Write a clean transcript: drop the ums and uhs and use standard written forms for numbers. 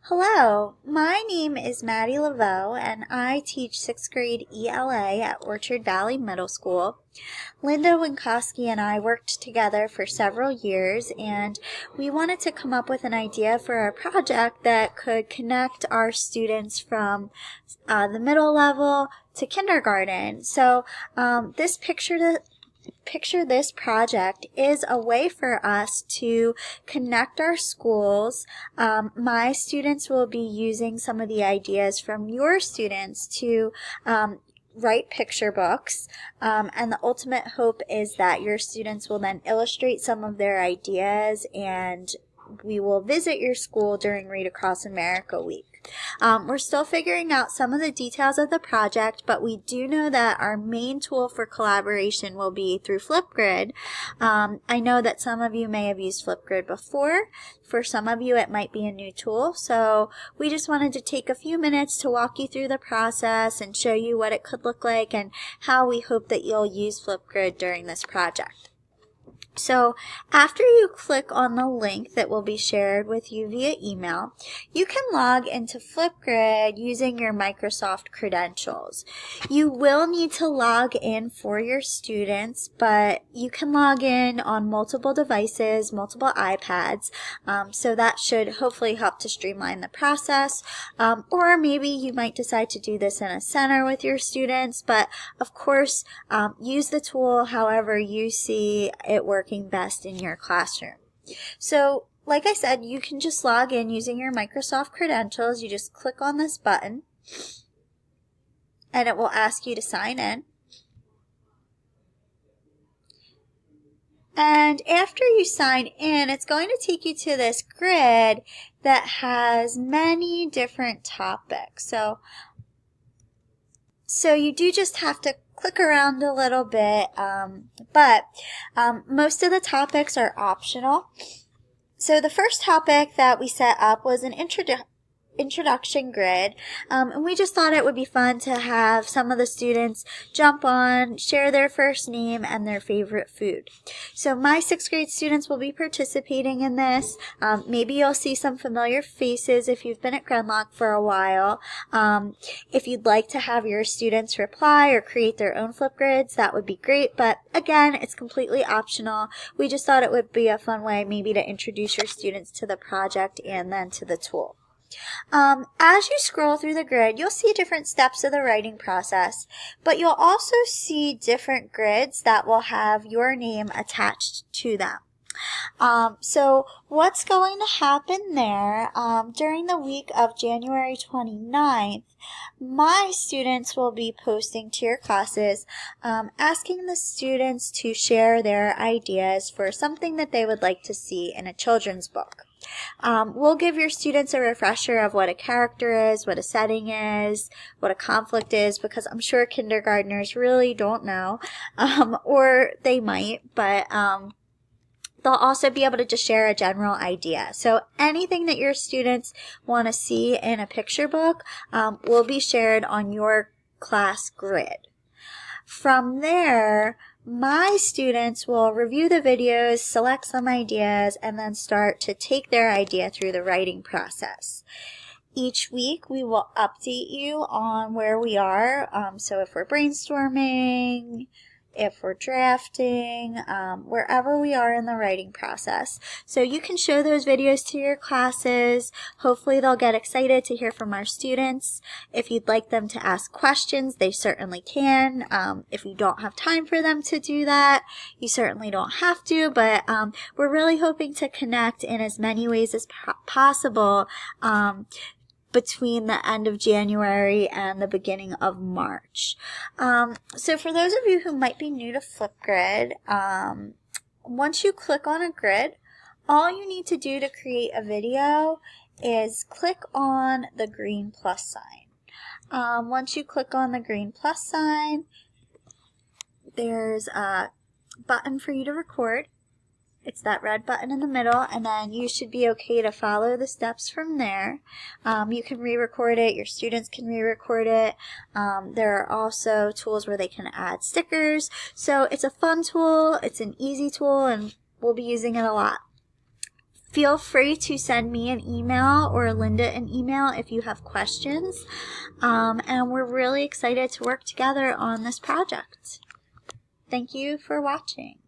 Hello, my name is Maddie Laveau and I teach 6th grade ELA at Orchard Valley Middle School. Linda Winkowski and I worked together for several years and we wanted to come up with an idea for a project that could connect our students from the middle level to kindergarten. So this Picture This project is a way for us to connect our schools. My students will be using some of the ideas from your students to write picture books, and the ultimate hope is that your students will then illustrate some of their ideas, and we will visit your school during Read Across America Week. We're still figuring out some of the details of the project, but we do know that our main tool for collaboration will be through Flipgrid. I know that some of you may have used Flipgrid before. For some of you, it might be a new tool. So we just wanted to take a few minutes to walk you through the process and show you what it could look like and how we hope that you'll use Flipgrid during this project. So after you click on the link that will be shared with you via email, you can log into Flipgrid using your Microsoft credentials. You will need to log in for your students, but you can log in on multiple devices, multiple iPads, so that should hopefully help to streamline the process. Or maybe you might decide to do this in a center with your students, but of course, use the tool however you see it working best in your classroom. So, like I said, you can just log in using your Microsoft credentials. You just click on this button and it will ask you to sign in. And after you sign in, it's going to take you to this grid that has many different topics. So you do just have to click around a little bit, but most of the topics are optional. So the first topic that we set up was an introduction grid, and we just thought it would be fun to have some of the students jump on, share their first name and their favorite food. So my 6th grade students will be participating in this. Maybe you'll see some familiar faces if you've been at Grenlock for a while. If you'd like to have your students reply or create their own Flipgrids, that would be great, but again, it's completely optional. We just thought it would be a fun way maybe to introduce your students to the project and then to the tool. As you scroll through the grid, you'll see different steps of the writing process, but you'll also see different grids that will have your name attached to them. So what's going to happen there, during the week of January 29th, my students will be posting to your classes, asking the students to share their ideas for something that they would like to see in a children's book. We'll give your students a refresher of what a character is, what a setting is, what a conflict is, because I'm sure kindergartners really don't know, or they might, but they'll also be able to just share a general idea. So anything that your students want to see in a picture book will be shared on your class grid. From there, my students will review the videos, select some ideas, and then start to take their idea through the writing process. Each week, we will update you on where we are. So if we're brainstorming, if we're drafting, wherever we are in the writing process. So you can show those videos to your classes. Hopefully they'll get excited to hear from our students. If you'd like them to ask questions, they certainly can. If you don't have time for them to do that, you certainly don't have to, but we're really hoping to connect in as many ways as possible between the end of January and the beginning of March. So for those of you who might be new to Flipgrid, once you click on a grid, all you need to do to create a video is click on the green plus sign. Once you click on the green plus sign, there's a button for you to record. It's that red button in the middle, and then you should be okay to follow the steps from there. You can re-record it. Your students can re-record it. There are also tools where they can add stickers. So it's a fun tool. It's an easy tool, and we'll be using it a lot. Feel free to send me an email or Linda an email if you have questions. And we're really excited to work together on this project. Thank you for watching.